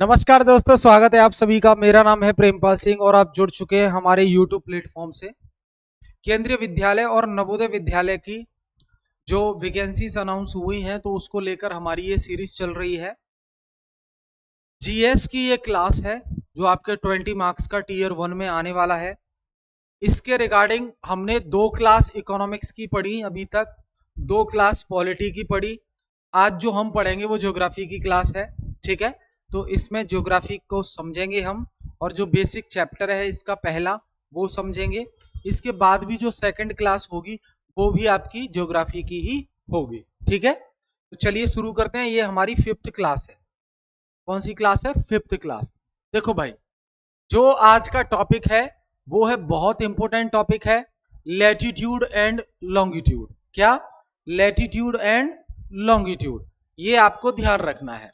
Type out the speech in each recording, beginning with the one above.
नमस्कार दोस्तों, स्वागत है आप सभी का। मेरा नाम है प्रेमपाल सिंह और आप जुड़ चुके हैं हमारे YouTube प्लेटफॉर्म से। केंद्रीय विद्यालय और नवोदय विद्यालय की जो वैकेंसीज अनाउंस हुई हैं तो उसको लेकर हमारी ये सीरीज चल रही है। जीएस की ये क्लास है जो आपके 20 मार्क्स का टीयर 1 में आने वाला है। इसके रिगार्डिंग हमने 2 क्लास इकोनॉमिक्स की पढ़ी अभी तक, 2 क्लास पॉलिटी की पढ़ी। आज जो हम पढ़ेंगे वो ज्योग्राफी की क्लास है, ठीक है। तो इसमें ज्योग्राफी को समझेंगे हम, और जो बेसिक चैप्टर है इसका पहला वो समझेंगे। इसके बाद भी जो सेकंड क्लास होगी वो भी आपकी ज्योग्राफी की ही होगी, ठीक है। तो चलिए शुरू करते हैं। ये हमारी 5th क्लास है। कौन सी क्लास है? 5th class. देखो भाई, जो आज का टॉपिक है वो है बहुत इंपॉर्टेंट टॉपिक है, लैटिट्यूड एंड लॉन्गिट्यूड। क्या? लैटिट्यूड एंड लॉन्गिट्यूड, ये आपको ध्यान रखना है।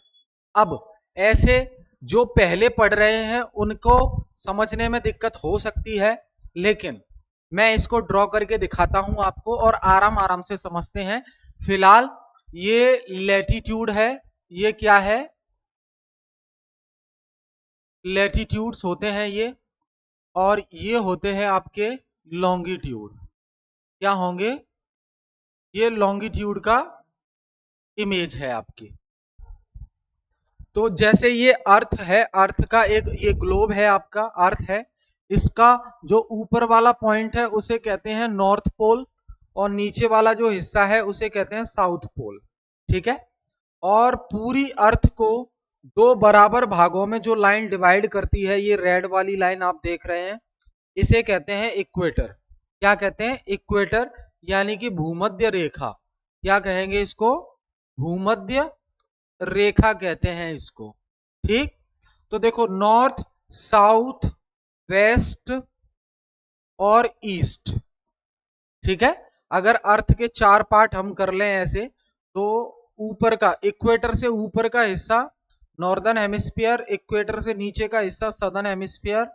अब ऐसे जो पहले पढ़ रहे हैं उनको समझने में दिक्कत हो सकती है, लेकिन मैं इसको ड्रॉ करके दिखाता हूं आपको और आराम आराम से समझते हैं। फिलहाल ये लैटिट्यूड है, ये क्या है? लैटिट्यूड्स होते हैं ये, और ये होते हैं आपके लॉन्गिट्यूड। क्या होंगे? ये लॉन्गिट्यूड का इमेज है आपकी। तो जैसे ये अर्थ है, अर्थ का एक ये ग्लोब है, आपका अर्थ है। इसका जो ऊपर वाला पॉइंट है उसे कहते हैं नॉर्थ पोल, और नीचे वाला जो हिस्सा है उसे कहते हैं साउथ पोल, ठीक है। और पूरी अर्थ को 2 बराबर भागों में जो लाइन डिवाइड करती है, ये रेड वाली लाइन आप देख रहे हैं, इसे कहते हैं इक्वेटर। क्या कहते हैं? इक्वेटर, यानी कि भूमध्य रेखा। क्या कहेंगे इसको? भूमध्य रेखा कहते हैं इसको, ठीक। तो देखो, नॉर्थ, साउथ, वेस्ट और ईस्ट, ठीक है। अगर अर्थ के 4 पार्ट हम कर लें ऐसे, तो ऊपर का, इक्वेटर से ऊपर का हिस्सा नॉर्दर्न हेमिस्फीयर, इक्वेटर से नीचे का हिस्सा सदर्न हेमिस्फीयर,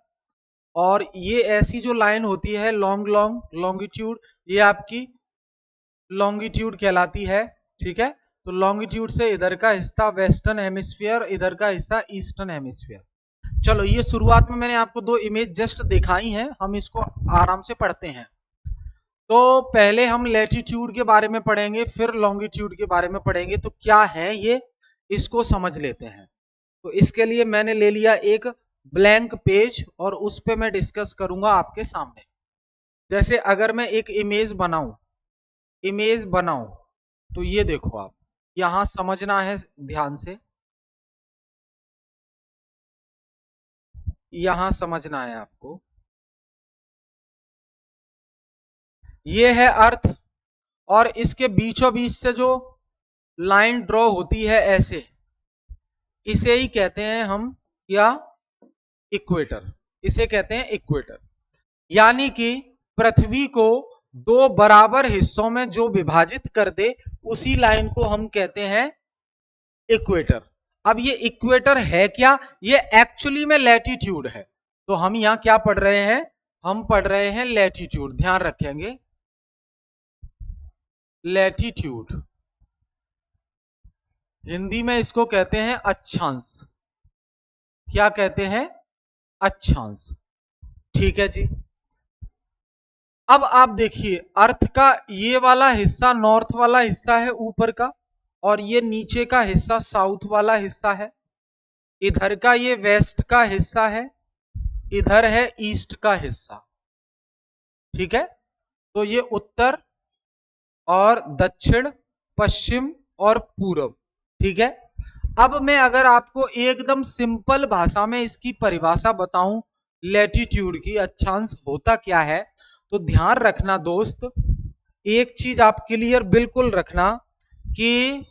और ये ऐसी जो लाइन होती है लॉन्गिट्यूड, ये आपकी लॉन्गिट्यूड कहलाती है, ठीक है। तो लॉन्गिट्यूड से इधर का हिस्सा वेस्टर्न हेमिस्फीयर, इधर का हिस्सा ईस्टर्न हेमिस्फीयर। चलो, ये शुरुआत में मैंने आपको 2 इमेज जस्ट दिखाई हैं, हम इसको आराम से पढ़ते हैं। तो पहले हम लैटिट्यूड के बारे में पढ़ेंगे, फिर लॉन्गिट्यूड के बारे में पढ़ेंगे। तो क्या है ये, इसको समझ लेते हैं। तो इसके लिए मैंने ले लिया एक ब्लैंक पेज, और उस पे मैं डिस्कस करूंगा आपके सामने। जैसे अगर मैं एक इमेज बनाऊं, तो ये देखो, आप यहां समझना है ध्यान से, यहां समझना है आपको। ये है अर्थ, और इसके बीचों बीच से जो लाइन ड्रॉ होती है ऐसे, इसे ही कहते हैं हम क्या? इक्वेटर। इसे कहते हैं इक्वेटर। यानी कि पृथ्वी को 2 बराबर हिस्सों में जो विभाजित कर दे, उसी लाइन को हम कहते हैं इक्वेटर। अब ये इक्वेटर है क्या? ये एक्चुअली में लैटिट्यूड है। तो हम यहां क्या पढ़ रहे हैं? हम पढ़ रहे हैं लैटिट्यूड, ध्यान रखेंगे, लैटिट्यूड। हिंदी में इसको कहते हैं अक्षांश। क्या कहते हैं? अक्षांश, ठीक है जी। अब आप देखिए, अर्थ का ये वाला हिस्सा, नॉर्थ वाला हिस्सा है ऊपर का, और ये नीचे का हिस्सा साउथ वाला हिस्सा है। इधर का ये वेस्ट का हिस्सा है, इधर है ईस्ट का हिस्सा, ठीक है। तो ये उत्तर और दक्षिण, पश्चिम और पूरब, ठीक है। अब मैं अगर आपको एकदम सिंपल भाषा में इसकी परिभाषा बताऊं, लैटिट्यूड की, अक्षांश होता क्या है, तो ध्यान रखना दोस्त, एक चीज आप क्लियर बिल्कुल रखना कि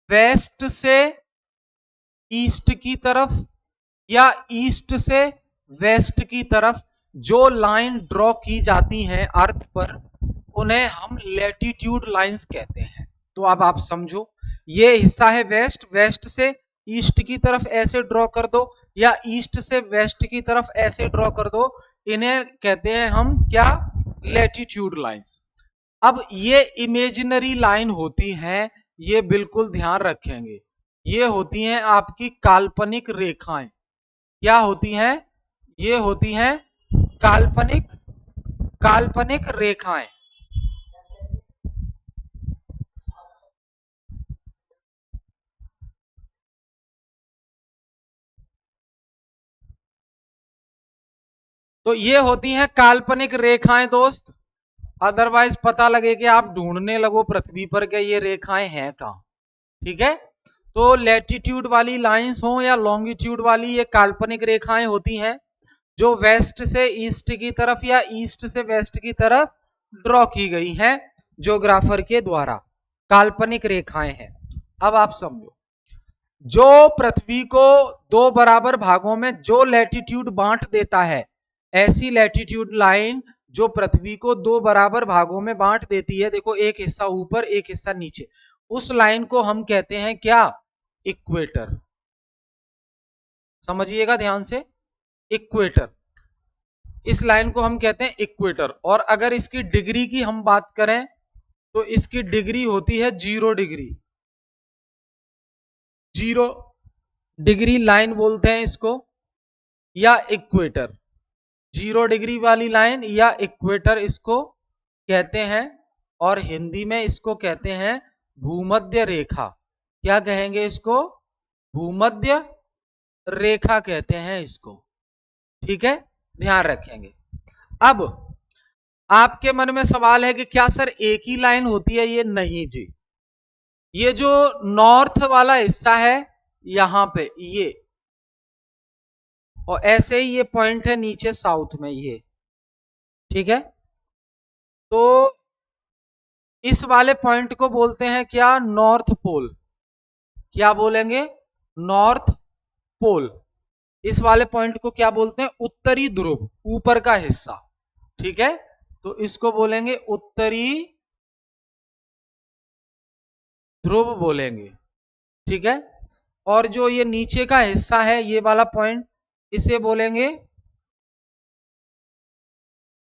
वेस्ट से ईस्ट की तरफ या ईस्ट से वेस्ट की तरफ जो लाइन ड्रॉ की जाती हैं अर्थ पर, उन्हें हम लैटिट्यूड लाइंस कहते हैं। तो अब आप समझो, ये हिस्सा है वेस्ट, वेस्ट से ईस्ट की तरफ ऐसे ड्रॉ कर दो, या ईस्ट से वेस्ट की तरफ ऐसे ड्रॉ कर दो, इन्हें कहते हैं हम क्या? Latitude lines. अब ये इमेजिनरी लाइन होती हैं, ये बिल्कुल ध्यान रखेंगे। ये होती हैं आपकी काल्पनिक रेखाएं। क्या होती हैं? ये होती हैं काल्पनिक काल्पनिक रेखाएं। तो ये होती हैं काल्पनिक रेखाएं दोस्त। अदरवाइज पता लगे कि आप ढूंढने लगो पृथ्वी पर के ये रेखाएं हैं कहां। ठीक है, तो लैटिट्यूड वाली लाइंस हो या लॉन्गिट्यूड वाली, ये काल्पनिक रेखाएं होती हैं जो वेस्ट से ईस्ट की तरफ या ईस्ट से वेस्ट की तरफ ड्रॉ की गई हैं ज्योग्राफर के द्वारा। काल्पनिक रेखाएं हैं। अब आप समझो, जो पृथ्वी को दो बराबर भागों में जो लैटिट्यूड बांट देता है, ऐसी लैटिट्यूड लाइन जो पृथ्वी को दो बराबर भागों में बांट देती है, देखो एक हिस्सा ऊपर एक हिस्सा नीचे, उस लाइन को हम कहते हैं क्या? इक्वेटर। समझिएगा ध्यान से, इक्वेटर, इस लाइन को हम कहते हैं इक्वेटर। और अगर इसकी डिग्री की हम बात करें तो इसकी डिग्री होती है 0 डिग्री। 0 डिग्री लाइन बोलते हैं इसको, या इक्वेटर। 0 डिग्री वाली लाइन या इक्वेटर इसको कहते हैं। और हिंदी में इसको कहते हैं भूमध्य रेखा। क्या कहेंगे इसको? भूमध्य रेखा कहते हैं इसको। ठीक है, ध्यान रखेंगे। अब आपके मन में सवाल है कि क्या सर एक ही लाइन होती है? ये नहीं जी, ये जो नॉर्थ वाला हिस्सा है यहां पे ये, और ऐसे ही ये पॉइंट है नीचे साउथ में ये। ठीक है, तो इस वाले पॉइंट को बोलते हैं क्या? North pole. क्या बोलेंगे? North pole. इस वाले पॉइंट को क्या बोलते हैं? उत्तरी ध्रुव, ऊपर का हिस्सा। ठीक है, तो इसको बोलेंगे उत्तरी ध्रुव बोलेंगे। ठीक है, और जो ये नीचे का हिस्सा है ये वाला पॉइंट, इसे बोलेंगे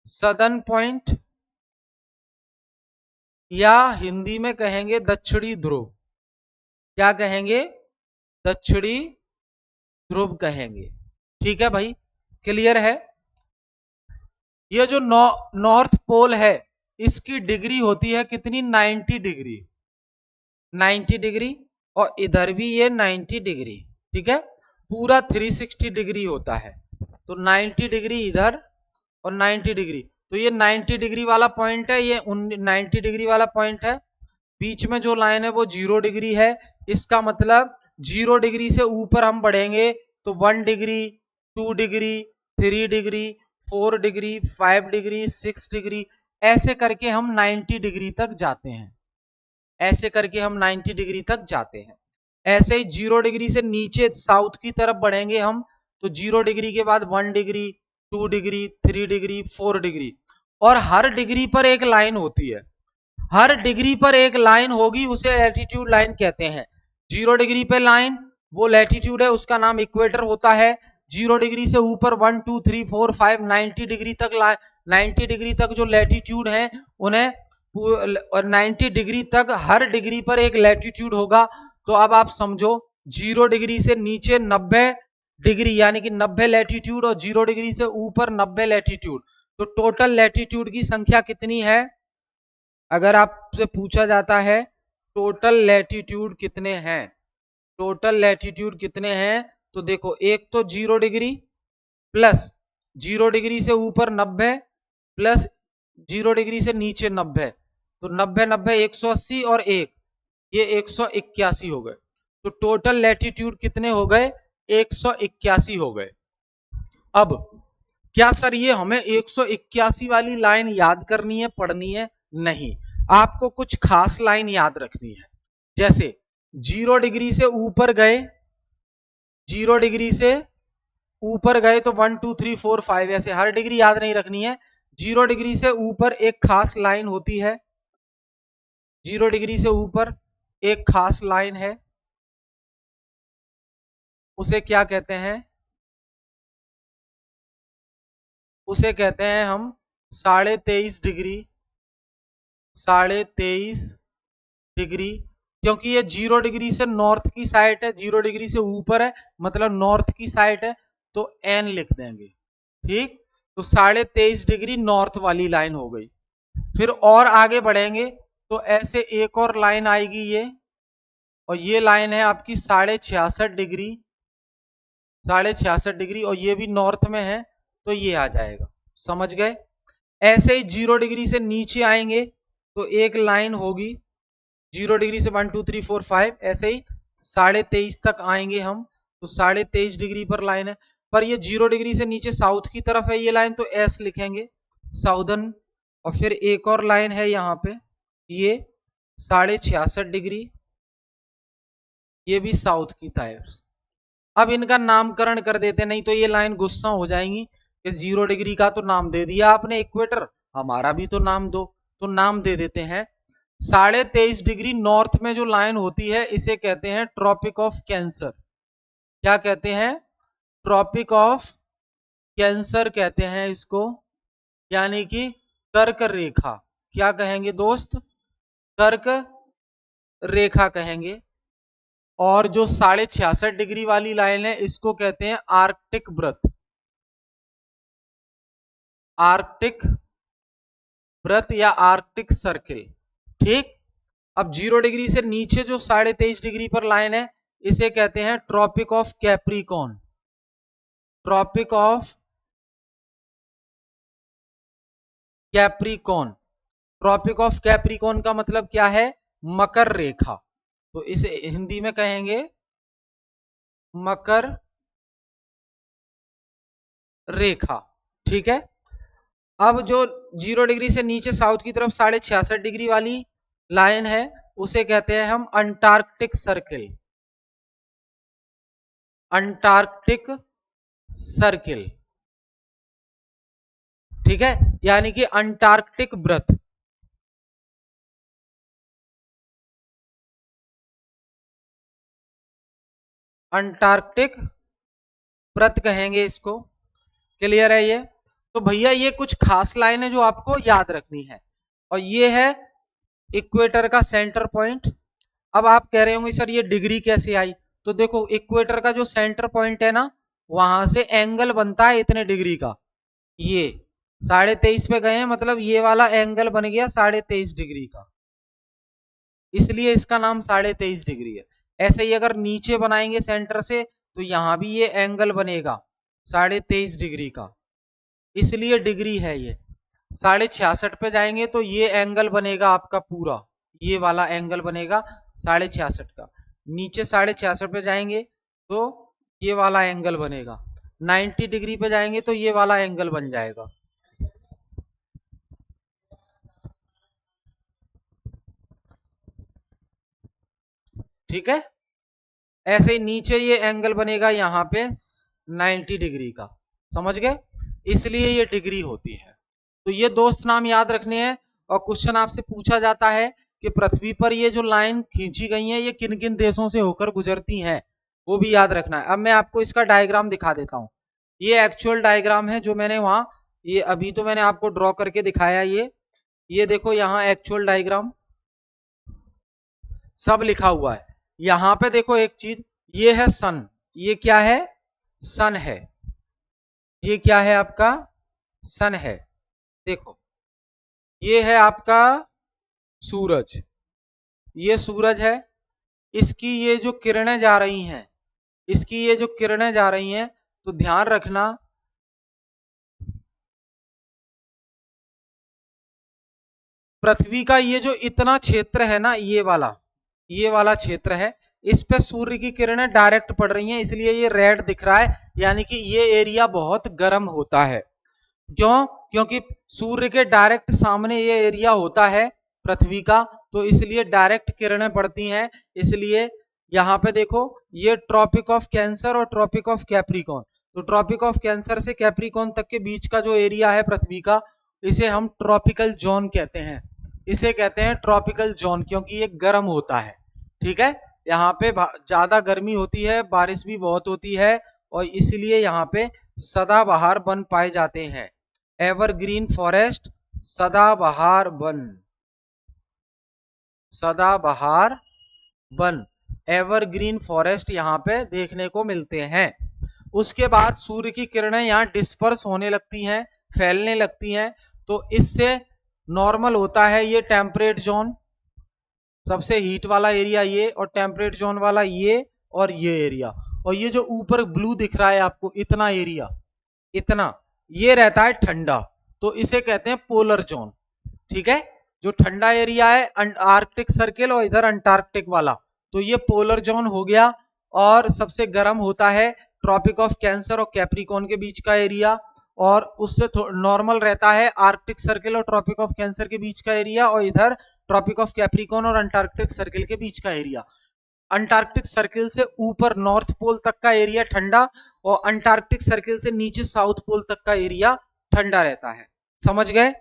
सदर्न पॉइंट, या हिंदी में कहेंगे दक्षिणी ध्रुव। क्या कहेंगे? दक्षिणी ध्रुव कहेंगे। ठीक है भाई, क्लियर है? ये जो नॉर्थ पोल है इसकी डिग्री होती है कितनी? 90 डिग्री। 90 डिग्री, और इधर भी ये 90 डिग्री। ठीक है, पूरा 360 डिग्री होता है। तो 90 डिग्री इधर और 90 डिग्री, तो ये 90 डिग्री वाला पॉइंट है, ये 90 डिग्री वाला पॉइंट है। बीच में जो लाइन है वो 0 डिग्री है। इसका मतलब 0 डिग्री से ऊपर हम बढ़ेंगे तो 1 degree, 2 degree, 3 degree, 4 degree, 5 degree, 6 degree, ऐसे करके हम 90 डिग्री तक जाते हैं। ऐसे करके हम 90 डिग्री तक जाते हैं। ऐसे ही 0 डिग्री से नीचे साउथ की तरफ बढ़ेंगे हम, तो 0 डिग्री के बाद 1 डिग्री, 2 डिग्री, 3 डिग्री, 4 डिग्री, और हर डिग्री पर एक लाइन होती है। हर डिग्री पर एक लाइन होगी, उसे लैटिट्यूड लाइन कहते हैं। 0 डिग्री पे लाइन, वो लैटिट्यूड है, उसका नाम इक्वेटर होता है। 0 डिग्री से ऊपर 1, 2, 3, 4, 5, 90 डिग्री तक 90 डिग्री तक जो लैटिट्यूड है उन्हें, और 90 डिग्री तक हर डिग्री पर एक लैटिट्यूड होगा। तो अब आप समझो, 0 डिग्री से नीचे 90 डिग्री यानी कि 90 लैटिट्यूड, और 0 डिग्री से ऊपर 90 लैटिट्यूड, तो टोटल लैटिट्यूड की संख्या कितनी है? अगर आपसे पूछा जाता है टोटल लैटिट्यूड कितने हैं, टोटल लैटिट्यूड कितने हैं, तो देखो, एक तो 0 डिग्री प्लस 0 डिग्री से ऊपर 90 प्लस 0 डिग्री से नीचे 90, तो 90 90 180, और एक ये 181 हो गए। तो टोटल लैटिट्यूड कितने हो गए? 181 हो गए। अब क्या सर ये हमें 181 वाली लाइन याद करनी है, पढ़नी है? नहीं, आपको कुछ खास लाइन याद रखनी है। जैसे 0 डिग्री से ऊपर गए, 0 डिग्री से ऊपर गए तो 1, 2, 3, 4, 5, ऐसे हर डिग्री याद नहीं रखनी है। 0 डिग्री से ऊपर एक खास लाइन होती है, 0 डिग्री से ऊपर एक खास लाइन है, उसे क्या कहते हैं? उसे कहते हैं हम 23.5 डिग्री, 23.5 डिग्री क्योंकि ये 0 डिग्री से नॉर्थ की साइड है, 0 डिग्री से ऊपर है, मतलब नॉर्थ की साइड है, तो एन लिख देंगे। ठीक, तो 23.5 डिग्री नॉर्थ वाली लाइन हो गई। फिर और आगे बढ़ेंगे तो ऐसे एक और लाइन आएगी ये, और ये लाइन है आपकी 66.5 डिग्री, 66.5 डिग्री, और ये भी नॉर्थ में है, तो ये आ जाएगा। समझ गए? ऐसे ही 0 डिग्री से नीचे आएंगे तो एक लाइन होगी 0 डिग्री से 1 2 3 4 5, ऐसे ही 23.5 तक आएंगे हम, तो 23.5 डिग्री पर लाइन है। पर ये 0 डिग्री से नीचे साउथ की तरफ है ये लाइन, तो एस लिखेंगे, साउदर्न। और फिर एक और लाइन है यहाँ पे, ये 66.5 डिग्री, ये भी साउथ की तरफ। अब इनका नामकरण कर देते, नहीं तो ये लाइन गुस्सा हो जाएंगी कि 0 डिग्री का तो नाम दे दिया आपने इक्वेटर, हमारा भी तो नाम दो। तो नाम दे देते हैं। 23.5 डिग्री नॉर्थ में जो लाइन होती है इसे कहते हैं ट्रॉपिक ऑफ कैंसर। क्या कहते हैं? ट्रॉपिक ऑफ कैंसर कहते हैं इसको, यानी कि कर्क रेखा। क्या कहेंगे दोस्त? कर्क रेखा कहेंगे। और जो 66.5 डिग्री वाली लाइन है इसको कहते हैं आर्कटिक व्रत। आर्कटिक व्रत या आर्कटिक सर्किल। ठीक, अब 0 डिग्री से नीचे जो 23.5 डिग्री पर लाइन है इसे कहते हैं tropic of Capricorn. Tropic of Capricorn. Tropic of Capricorn का मतलब क्या है? मकर रेखा। तो इसे हिंदी में कहेंगे मकर रेखा। ठीक है। अब जो 0 डिग्री से नीचे साउथ की तरफ 66.5 डिग्री वाली लाइन है उसे कहते हैं हम अंटार्कटिक सर्किल। Antarctic circle. ठीक है, यानी कि अंटार्कटिक व्रत। अंटार्कटिक व्रत कहेंगे इसको। क्लियर है ये? तो भैया ये कुछ खास लाइन है जो आपको याद रखनी है। और ये है इक्वेटर का सेंटर पॉइंट। अब आप कह रहे होंगे सर ये डिग्री कैसे आई? तो देखो इक्वेटर का जो सेंटर पॉइंट है ना, वहां से एंगल बनता है इतने डिग्री का। ये 23.5 पे गए हैं, मतलब ये वाला एंगल बन गया 23.5 डिग्री का, इसलिए इसका नाम 23.5 डिग्री है। ऐसे ही अगर नीचे बनाएंगे सेंटर से तो यहां भी ये एंगल बनेगा 23.5 डिग्री का, इसलिए डिग्री है ये। 66.5 पे जाएंगे तो ये एंगल बनेगा आपका पूरा, ये वाला एंगल बनेगा 66.5 का। नीचे 66.5 पे जाएंगे तो ये वाला एंगल बनेगा। 90 डिग्री पे जाएंगे तो ये वाला एंगल बन जाएगा। ठीक है, ऐसे ही नीचे ये एंगल बनेगा यहाँ पे 90 डिग्री का। समझ गए? इसलिए ये डिग्री होती है। तो ये दोस्त नाम याद रखने हैं। और क्वेश्चन आपसे पूछा जाता है कि पृथ्वी पर ये जो लाइन खींची गई है ये किन किन देशों से होकर गुजरती हैं, वो भी याद रखना है। अब मैं आपको इसका डायग्राम दिखा देता हूँ। ये एक्चुअल डायग्राम है जो मैंने वहां, ये अभी तो मैंने आपको ड्रॉ करके दिखाया। ये देखो यहाँ एक्चुअल डायग्राम सब लिखा हुआ है। यहां पे देखो एक चीज, ये है सन। ये क्या है? सन है। ये क्या है आपका? सन है। देखो ये है आपका सूरज। ये सूरज है। इसकी ये जो किरणें जा रही हैं, इसकी ये जो किरणें जा रही हैं, तो ध्यान रखना पृथ्वी का ये जो इतना क्षेत्र है ना, ये वाला क्षेत्र है, इस पे सूर्य की किरणें डायरेक्ट पड़ रही हैं, इसलिए ये रेड दिख रहा है। यानी कि ये एरिया बहुत गर्म होता है। क्यों? क्योंकि सूर्य के डायरेक्ट सामने ये एरिया होता है पृथ्वी का, तो इसलिए डायरेक्ट किरणें पड़ती हैं। इसलिए यहाँ पे देखो ये ट्रॉपिक ऑफ कैंसर और ट्रॉपिक ऑफ कैप्रिकॉन। तो ट्रॉपिक ऑफ कैंसर से कैप्रिकॉन तक के बीच का जो एरिया है पृथ्वी का, इसे हम ट्रॉपिकल जोन कहते हैं। इसे कहते हैं ट्रॉपिकल जोन, क्योंकि ये गर्म होता है। ठीक है, यहाँ पे ज्यादा गर्मी होती है, बारिश भी बहुत होती है, और इसलिए यहाँ पे सदाबहार वन पाए जाते हैं। एवरग्रीन फॉरेस्ट, सदाबहार वन, सदाबहार वन एवरग्रीन फॉरेस्ट यहाँ पे देखने को मिलते हैं। उसके बाद सूर्य की किरणें यहाँ डिस्पर्स होने लगती हैं, फैलने लगती हैं, तो इससे नॉर्मल होता है ये टेम्परेट जोन, सबसे हीट वाला एरिया ये, और टेम्परेट जोन वाला ये और ये एरिया, और ये जो ऊपर ब्लू दिख रहा है आपको इतना एरिया, इतना ये रहता है ठंडा, तो इसे कहते हैं पोलर जोन। ठीक है, जो ठंडा एरिया है आर्कटिक सर्किल और इधर अंटार्कटिक वाला, तो ये पोलर जोन हो गया। और सबसे गर्म होता है ट्रॉपिक ऑफ कैंसर और कैप्रिकॉर्न के बीच का एरिया, और उससे नॉर्मल रहता है आर्कटिक सर्किल और ट्रॉपिक ऑफ कैंसर के बीच का एरिया, और इधर ट्रॉपिक ऑफ कैप्रिकॉर्न और अंटार्कटिक सर्किल के बीच का एरिया। अंटार्कटिक सर्किल से ऊपर नॉर्थ पोल तक का एरिया ठंडा, और अंटार्कटिक सर्किल से नीचे साउथ पोल तक का एरिया ठंडा रहता है। समझ गए?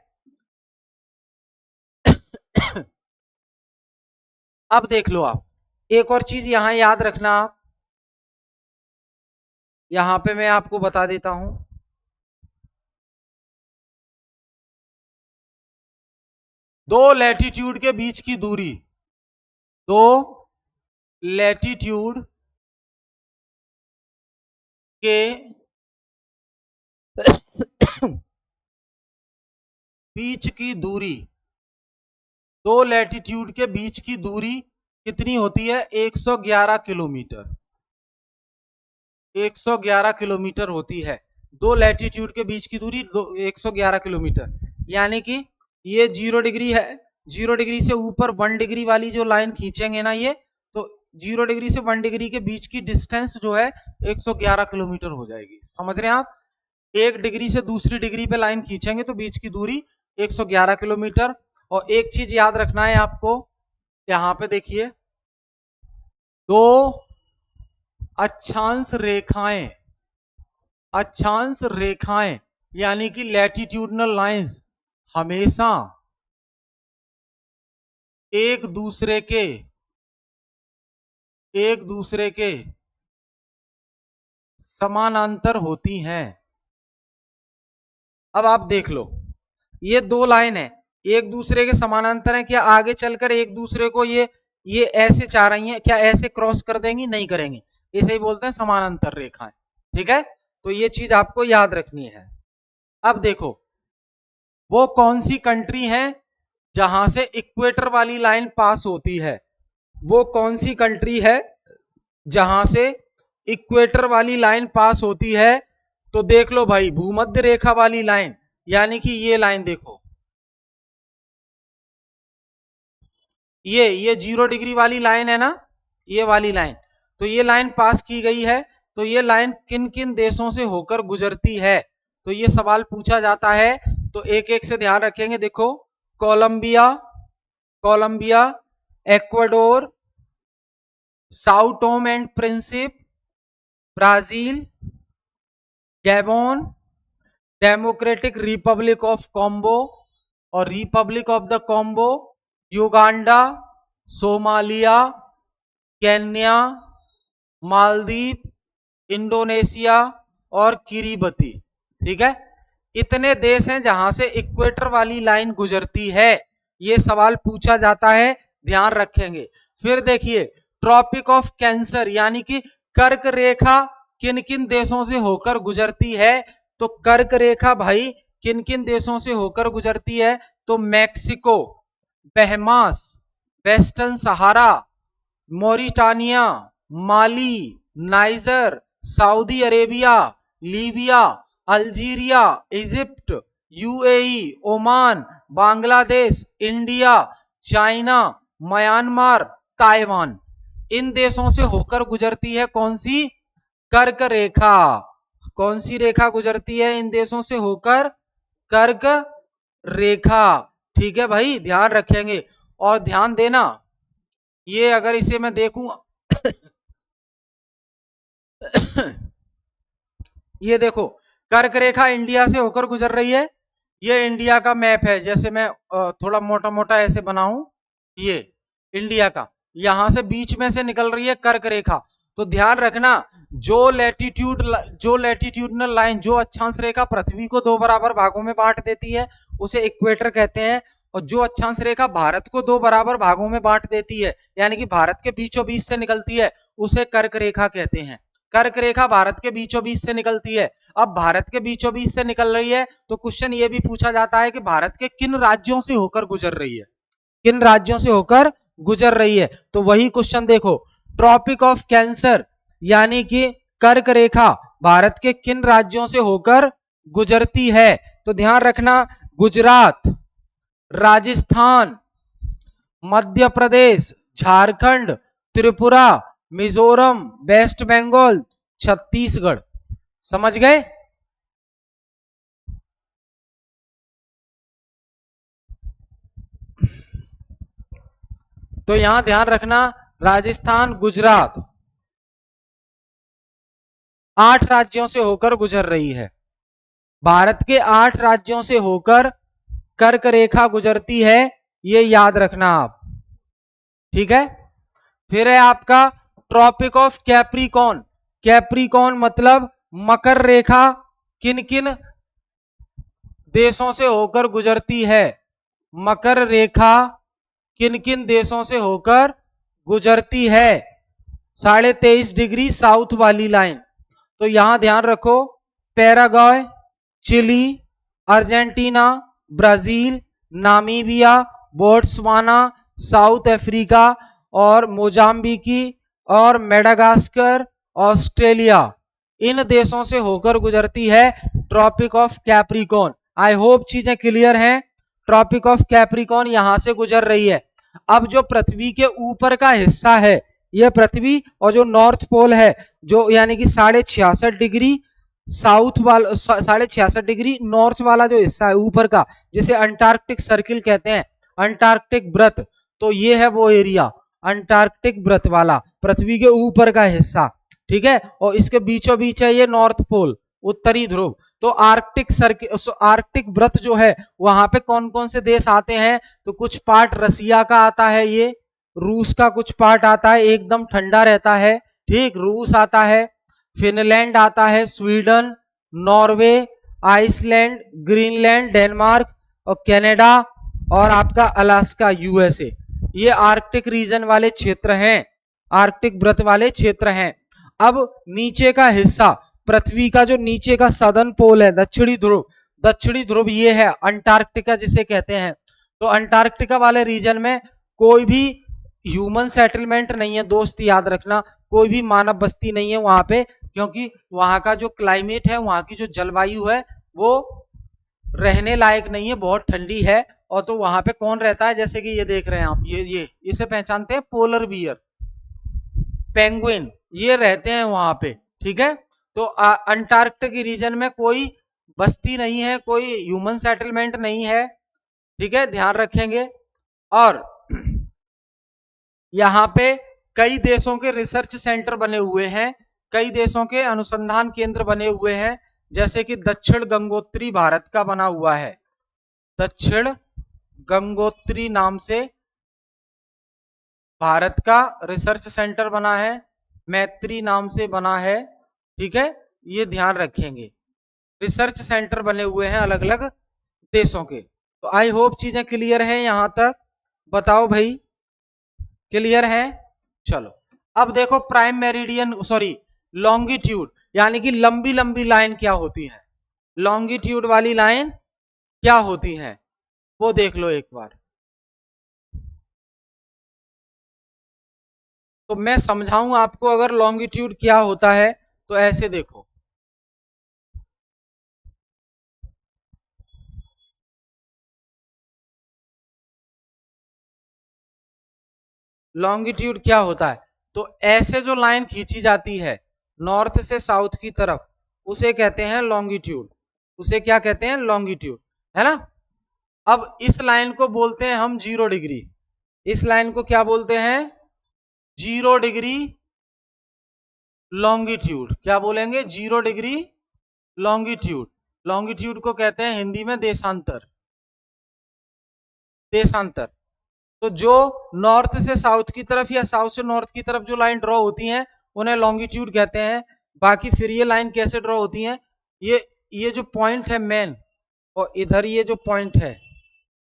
अब देख लो आप, एक और चीज यहां याद रखना आप, यहां पे मैं आपको बता देता हूं, दो लैटिट्यूड के बीच की दूरी, दो लैटिट्यूड के बीच की दूरी, दो लैटिट्यूड के बीच की दूरी कितनी होती है? 111 किलोमीटर, 111 किलोमीटर होती है। दो लैटिट्यूड के बीच की दूरी 111 किलोमीटर, यानी कि ये 0 डिग्री है, 0 डिग्री से ऊपर 1 डिग्री वाली जो लाइन खींचेंगे ना ये, तो 0 डिग्री से 1 डिग्री के बीच की डिस्टेंस जो है 111 किलोमीटर हो जाएगी। समझ रहे हैं आप? 1 डिग्री से दूसरी डिग्री पे लाइन खींचेंगे तो बीच की दूरी 111 किलोमीटर। और एक चीज याद रखना है आपको, यहां पे देखिए, दो अक्षांश रेखाएं, अक्षांश रेखाएं यानी कि लैटिट्यूडनल लाइंस हमेशा एक दूसरे के समानांतर होती हैं। अब आप देख लो, ये दो लाइन है, एक दूसरे के समानांतर है, क्या आगे चलकर एक दूसरे को ये ऐसे चाह रही हैं, क्या ऐसे क्रॉस कर देंगी? नहीं करेंगे, इसे ही बोलते हैं समानांतर रेखाएं। ठीक है, तो ये चीज आपको याद रखनी है। अब देखो, वो कौन सी कंट्री है जहां से इक्वेटर वाली लाइन पास होती है? वो कौन सी कंट्री है जहां से इक्वेटर वाली लाइन पास होती है? तो देख लो भाई, भूमध्य रेखा वाली लाइन, यानी कि ये लाइन देखो, ये 0 डिग्री वाली लाइन है ना, ये वाली लाइन, तो ये लाइन पास की गई है। तो ये लाइन किन किन देशों से होकर गुजरती है? तो ये सवाल पूछा जाता है, तो एक एक से ध्यान रखेंगे। देखो, Colombia, Colombia, Ecuador, Sao Tome and Principe, Brazil, Gabon, Democratic Republic of Congo और Republic of the Congo, Uganda, Somalia, Kenya, Maldives, Indonesia और किरीबती। ठीक है, इतने देश हैं जहां से इक्वेटर वाली लाइन गुजरती है। ये सवाल पूछा जाता है, ध्यान रखेंगे। फिर देखिए, ट्रॉपिक ऑफ कैंसर यानी कि कर्क रेखा किन किन देशों से होकर गुजरती है? तो कर्क रेखा भाई किन किन देशों से होकर गुजरती है? तो Mexico, Bahamas, Western Sahara, Mauritania, Mali, Niger, Saudi Arabia, Libya, Algeria, Egypt, UAE, Oman, Bangladesh, India, China, Myanmar, Taiwan, इन देशों से होकर गुजरती है कौन सी? कर्क रेखा। कौन सी रेखा गुजरती है इन देशों से होकर? कर्क रेखा। ठीक है भाई, ध्यान रखेंगे। और ध्यान देना, ये अगर इसे मैं देखूं ये देखो, कर्क रेखा इंडिया से होकर गुजर रही है। ये इंडिया का मैप है, जैसे मैं थोड़ा मोटा मोटा ऐसे बनाऊं, ये इंडिया का, यहां से बीच में से निकल रही है कर्क रेखा। तो ध्यान रखना, जो लैटिट्यूडनल लाइन, जो अक्षांश रेखा पृथ्वी को दो बराबर भागों में बांट देती है, उसे इक्वेटर कहते हैं। और जो अक्षांश रेखा भारत को दो बराबर भागों में बांट देती है, यानी कि भारत के बीचों बीच से निकलती है, उसे कर्क रेखा कहते हैं। कर्क रेखा भारत के बीचों बीच से निकलती है। अब भारत के बीचों बीच से निकल रही है तो क्वेश्चन ये भी पूछा जाता है कि भारत के किन राज्यों से होकर गुजर रही है, किन राज्यों से होकर गुजर रही है। तो वही क्वेश्चन देखो, ट्रॉपिक ऑफ कैंसर यानी कि कर्क रेखा भारत के किन राज्यों से होकर गुजरती है। तो ध्यान रखना, गुजरात, राजस्थान, मध्य प्रदेश, झारखंड, त्रिपुरा, मिजोरम, वेस्ट बंगाल, छत्तीसगढ़। समझ गए? तो यहां ध्यान रखना, राजस्थान, गुजरात 8 राज्यों से होकर गुजर रही है। भारत के 8 राज्यों से होकर कर्क रेखा गुजरती है, ये याद रखना आप, ठीक है। फिर है आपका ट्रॉपिक ऑफ कैप्रिकॉर्न। कैप्रिकॉर्न मतलब मकर रेखा किन किन देशों से होकर गुजरती है, मकर रेखा किन किन देशों से होकर गुजरती है, 23.5 डिग्री साउथ वाली लाइन। तो यहां ध्यान रखो, Paraguay, Chile, Argentina, Brazil, Namibia, Botswana, South Africa और मोजाम्बिकी और मेडागास्कर, ऑस्ट्रेलिया, इन देशों से होकर गुजरती है tropic of Capricorn. I hope चीजें क्लियर हैं। ट्रॉपिक ऑफ कैप्रिकॉर्न यहां से गुजर रही है। अब जो पृथ्वी के ऊपर का हिस्सा है, यह पृथ्वी और जो नॉर्थ पोल है, जो यानी कि 66.5 डिग्री साउथ वाला, 66.5 डिग्री नॉर्थ वाला जो हिस्सा है ऊपर का, जिसे अंटार्कटिक सर्किल कहते हैं, अंटार्कटिक व्रत, तो ये है वो एरिया अंटार्कटिक व्रत वाला, पृथ्वी के ऊपर का हिस्सा, ठीक है। और इसके बीचों बीच है ये नॉर्थ पोल, उत्तरी ध्रुव। तो आर्कटिक सर्किल, आर्कटिक व्रत जो है, वहां पे कौन कौन से देश आते हैं, तो कुछ पार्ट रसिया का आता है, ये रूस का कुछ पार्ट आता है, एकदम ठंडा रहता है, ठीक, रूस आता है, फिनलैंड आता है, Sweden, Norway, Iceland, Greenland, Denmark और कनाडा और आपका अलास्का, यूएसए, ये आर्कटिक रीजन वाले क्षेत्र हैं, आर्कटिक व्रत वाले क्षेत्र हैं। अब नीचे का हिस्सा, पृथ्वी का जो नीचे का सदर्न पोल है, दक्षिणी ध्रुव, दक्षिणी ध्रुव ये है अंटार्कटिका जिसे कहते हैं। तो अंटार्कटिका वाले रीजन में कोई भी ह्यूमन सेटलमेंट नहीं है दोस्त, याद रखना, कोई भी मानव बस्ती नहीं है वहां पे, क्योंकि वहां का जो क्लाइमेट है, वहां की जो जलवायु है, वो रहने लायक नहीं है, बहुत ठंडी है। और तो वहां पे कौन रहता है, जैसे कि ये देख रहे हैं आप, ये इसे पहचानते हैं, पोलर बियर, पेंगुइन, ये रहते हैं वहां पे, ठीक है। तो अंटार्कटिक रीजन में कोई बस्ती नहीं है, कोई ह्यूमन सेटलमेंट नहीं है, ठीक है, ध्यान रखेंगे। और यहाँ पे कई देशों के रिसर्च सेंटर बने हुए हैं, कई देशों के अनुसंधान केंद्र बने हुए हैं, जैसे कि दक्षिण गंगोत्री भारत का बना हुआ है, दक्षिण गंगोत्री नाम से भारत का रिसर्च सेंटर बना है, मैत्री नाम से बना है, ठीक है, ये ध्यान रखेंगे। रिसर्च सेंटर बने हुए हैं अलग अलग देशों के। तो आई होप चीजें क्लियर हैं यहां तक, बताओ भाई, क्लियर है? चलो अब देखो प्राइम मेरिडियन, सॉरी लॉन्गिट्यूड, यानी कि लंबी लंबी लाइन क्या होती है, लॉन्गिट्यूड वाली लाइन क्या होती है, वो देख लो एक बार। तो मैं समझाऊं आपको, अगर लॉन्गिट्यूड क्या होता है तो ऐसे देखो, लॉन्गिट्यूड क्या होता है, तो ऐसे जो लाइन खींची जाती है नॉर्थ से साउथ की तरफ, उसे कहते हैं लॉन्गिट्यूड, उसे क्या कहते हैं, लॉन्गिट्यूड, है ना। अब इस लाइन को बोलते हैं हम 0 डिग्री, इस लाइन को क्या बोलते हैं, 0 डिग्री लॉन्गिट्यूड, क्या बोलेंगे, 0 डिग्री लॉन्गिट्यूड। लॉन्गिट्यूड को कहते हैं हिंदी में देशांतर, देशांतर। तो जो नॉर्थ से साउथ की तरफ या साउथ से नॉर्थ की तरफ जो लाइन ड्रॉ होती हैं, उन्हें लॉन्गिट्यूड कहते हैं। बाकी फिर ये लाइन कैसे ड्रॉ होती हैं, ये जो पॉइंट है मेन, और इधर ये जो पॉइंट है,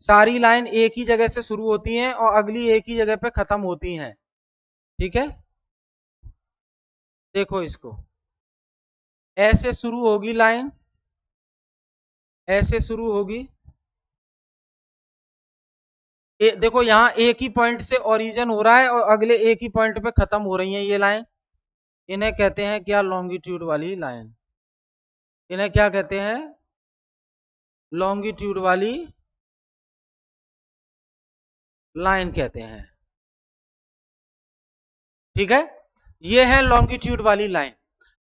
सारी लाइन एक ही जगह से शुरू होती हैं और अगली एक ही जगह पे खत्म होती हैं। ठीक है, देखो इसको, ऐसे शुरू होगी लाइन, ऐसे शुरू होगी, देखो यहां एक ही पॉइंट से ओरिजिन हो रहा है और अगले एक ही पॉइंट पे खत्म हो रही है ये लाइन। इन्हें कहते हैं क्या? लॉन्गिट्यूड वाली लाइन। इन्हें क्या कहते हैं? लॉन्गिट्यूड वाली लाइन कहते हैं। ठीक है, ये है लॉन्गिट्यूड वाली लाइन।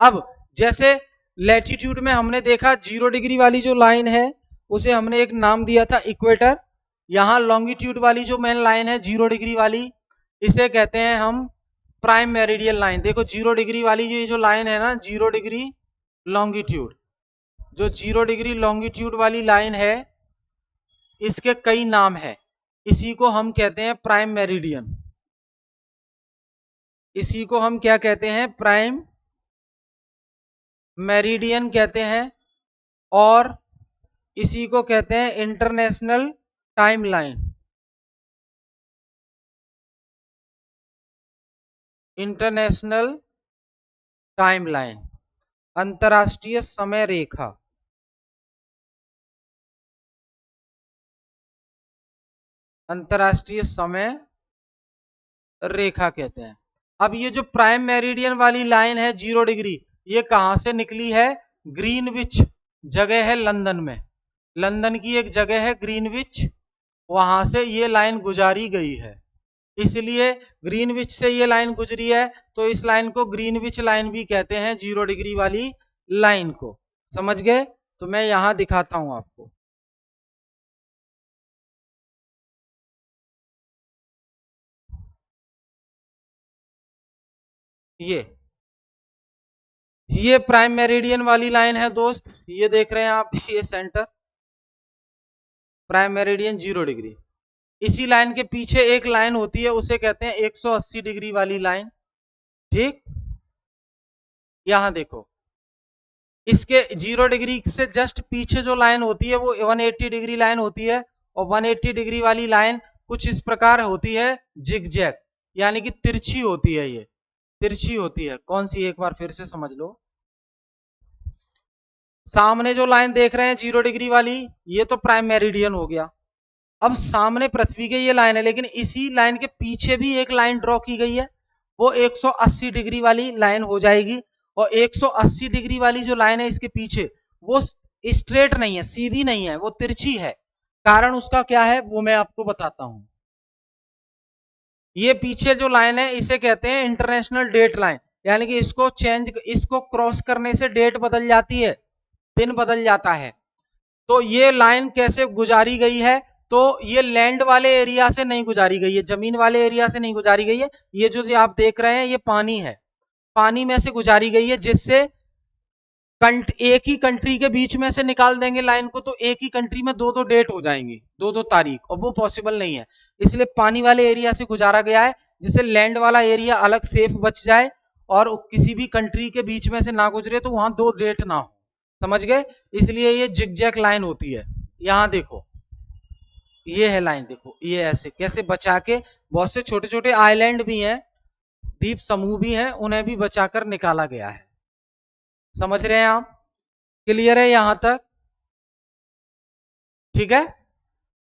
अब जैसे लैटिट्यूड में हमने देखा 0 डिग्री वाली जो लाइन है उसे हमने एक नाम दिया था इक्वेटर। यहां लॉन्गिट्यूड वाली जो मेन लाइन है 0 डिग्री वाली, इसे कहते हैं हम प्राइम मेरिडियन लाइन। देखो 0 डिग्री वाली ये जो लाइन है ना, 0 डिग्री लॉन्गिट्यूड, जो 0 डिग्री लॉन्गिट्यूड वाली लाइन है इसके कई नाम है। इसी को हम कहते हैं प्राइम मेरिडियन। इसी को हम क्या कहते हैं? प्राइम मेरिडियन कहते हैं। और इसी को कहते हैं international time line. International time line, अंतरराष्ट्रीय समय रेखा। अंतरराष्ट्रीय समय रेखा कहते हैं। अब ये जो प्राइम मेरिडियन वाली लाइन है 0 डिग्री, ये कहां से निकली है? ग्रीनविच जगह है लंदन में। लंदन की एक जगह है ग्रीनविच, वहां से ये लाइन गुजारी गई है। इसलिए ग्रीनविच से ये लाइन गुजरी है, तो इस लाइन को ग्रीनविच लाइन भी कहते हैं, 0 डिग्री वाली लाइन को। समझ गए? तो मैं यहां दिखाता हूं आपको। ये प्राइम मेरिडियन वाली लाइन है दोस्त, ये देख रहे हैं आप, ये सेंटर प्राइम मेरिडियन 0 डिग्री। इसी लाइन के पीछे एक लाइन होती है, उसे कहते हैं 180 डिग्री वाली लाइन। ठीक, यहां देखो, इसके 0 डिग्री से जस्ट पीछे जो लाइन होती है वो 180 डिग्री लाइन होती है। और 180 डिग्री वाली लाइन कुछ इस प्रकार होती है, जिगजैग, यानी कि तिरछी होती है। ये तिरछी होती है। कौन सी? एक बार फिर से समझ लो। सामने जो लाइन देख रहे हैं 0 डिग्री वाली, ये तो प्राइम मेरिडियन हो गया। अब सामने पृथ्वी के ये लाइन है, लेकिन इसी लाइन के पीछे भी एक लाइन ड्रॉ की गई है, वो 180 डिग्री वाली लाइन हो जाएगी। और 180 डिग्री वाली जो लाइन है इसके पीछे, वो स्ट्रेट नहीं है, सीधी नहीं है, वो तिरछी है। कारण उसका क्या है वो मैं आपको बताता हूं। ये पीछे जो लाइन है इसे कहते हैं इंटरनेशनल डेट लाइन, यानी कि इसको क्रॉस करने से डेट बदल जाती है, दिन बदल जाता है। तो ये लाइन कैसे गुजारी गई है? तो ये लैंड वाले एरिया से नहीं गुजारी गई है, जमीन वाले एरिया से नहीं गुजारी गई है। ये जो आप देख रहे हैं ये पानी है, पानी में से गुजारी गई है, जिससे एक ही कंट्री के बीच में से निकाल देंगे लाइन को, तो एक ही कंट्री में दो दो डेट हो जाएंगी, दो दो तारीख, और वो पॉसिबल नहीं है। इसलिए पानी वाले एरिया से गुजारा गया है, जिससे लैंड वाला एरिया अलग सेफ बच जाए और किसी भी कंट्री के बीच में से ना गुजरे, तो वहां दो डेट ना हो। समझ गए? इसलिए ये जिगजैग लाइन होती है। यहां देखो, ये है लाइन, देखो ये ऐसे कैसे बचा के, बहुत से छोटे छोटे आइलैंड भी हैं, द्वीप समूह भी हैं, उन्हें भी बचाकर निकाला गया है। समझ रहे हैं आप? क्लियर है यहां तक? ठीक है,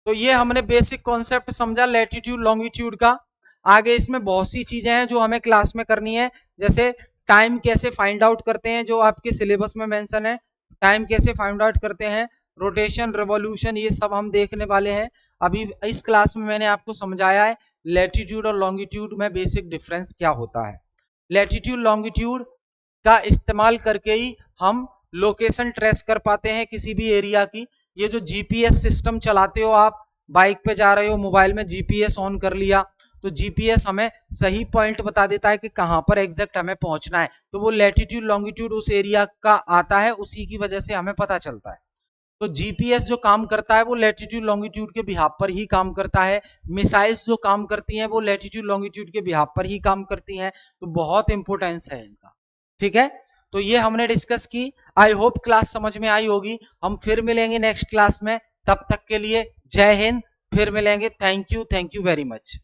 तो ये हमने बेसिक कॉन्सेप्ट समझा लैटिट्यूड लॉन्गिट्यूड का। आगे इसमें बहुत सी चीजें हैं जो हमें क्लास में करनी है, जैसे टाइम कैसे फाइंड आउट करते हैं, जो आपके सिलेबस में मेंशन है, टाइम कैसे फाइंड आउट करते हैं, रोटेशन, रिवॉल्यूशन, ये सब हम देखने वाले हैं। अभी इस क्लास में मैंने आपको समझाया है लैटिट्यूड और लॉन्गिट्यूड में बेसिक डिफरेंस क्या होता है। लैटिट्यूड लॉन्गिट्यूड का इस्तेमाल करके ही हम लोकेशन ट्रेस कर पाते हैं किसी भी एरिया की। ये जो जीपीएस सिस्टम चलाते हो आप, बाइक पे जा रहे हो, मोबाइल में जीपीएस ऑन कर लिया, तो जीपीएस हमें सही पॉइंट बता देता है कि कहां पर एग्जैक्ट हमें पहुंचना है। तो वो लैटिट्यूड लॉन्गिट्यूड उस एरिया का आता है, उसी की वजह से हमें पता चलता है। तो जीपीएस जो काम करता है वो लैटिट्यूड लॉन्गिट्यूड के बिहाफ पर ही काम करता है। मिसाइल्स जो काम करती हैं वो लैटिट्यूड लॉन्गिट्यूड के बिहाफ पर ही काम करती हैं। तो बहुत इंपॉर्टेंस है इनका। ठीक है, तो ये हमने डिस्कस की। आई होप क्लास समझ में आई होगी। हम फिर मिलेंगे नेक्स्ट क्लास में। तब तक के लिए जय हिंद, फिर मिलेंगे। Thank you very much.